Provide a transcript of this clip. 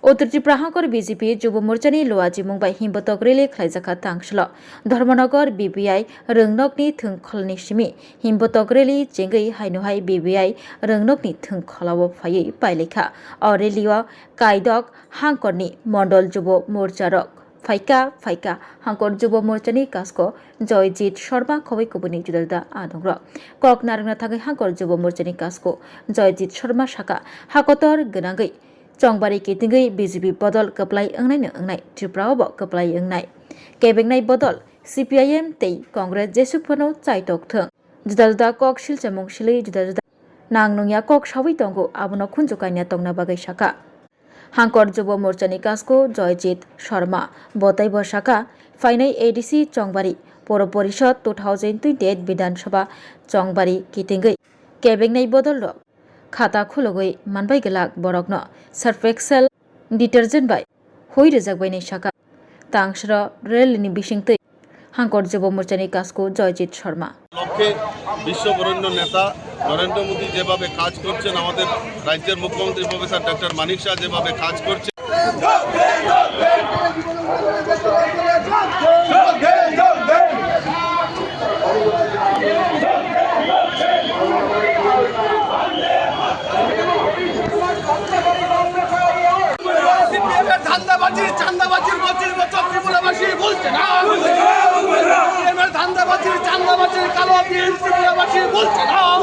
उत्तर त्रिपुरा हांकर बीजेपी युवा मोर्चानि लुवाजी मुंबाइ हिमबतक रेलि खालायजाखा तांसल धर्मनगर बीबीआई रोंनकनि थोंखलनि सिमि हिमबतक रेलि जेंगै हायनुहाय बीबीआई रोंनकनि थोंखलाव फायै पाइलेखा अ रेलिओ कायदक हांकरनि मंडल युवा मोर्चारक फाइका हांकर युवा मोर्चानि कास्को जयजीत शर्मा खबै कुबुनि जुदाजुदा आदंग्र कक नारंना थाङै हांकर युवा मोर्चानि कास्को जयजीत शर्मा साका हाकतर गोनांगै चंबारी कितिंगै बीजेपी बदल कपलाई अंगनाय त्रिपुरा कपलाई अंगनाय केबेंनाय बदल सीपीआईएम तै कांग्रेस जेसुफोरनो चाइटक थों जुदा जुदा कक सिलचमung सिलै जुदा जुदा नांनुया कक सावै तंगो आबनो खुनजुकाइना तंना बागै साका हांकर युव मोर्चानि कास्को जयजीत शर्मा बताइब साका फाइनाय एडीसी चंबारी पौर परिषद 2028 विधानसभा चंबारी कितिंगै केबेंनाय बदल खाता खुलगै मानबाय गलाक बरकनो सर्फ एक्सेल डिटर्जेंट बाय हई रोजाकबायनाय साका तांसर रेलनि बिसिंतै हांकर युव मोर्चानि कास्को जयजीत शर्मा লক্ষ্যে বিশ্ববরেণ্য নেতা নরেন্দ্র মোদী যেভাবে কাজ করছেন আমাদের রাজ্যের মুখ্যমন্ত্রী প্রফেসর ডক্টর মানিক শাহ যেভাবে কাজ করছেন চান্দাবাজির ত্রিপুরাবাসী বলছে না ধান্দাবাজির কালো ত্রিপুরাবাসী বলছে না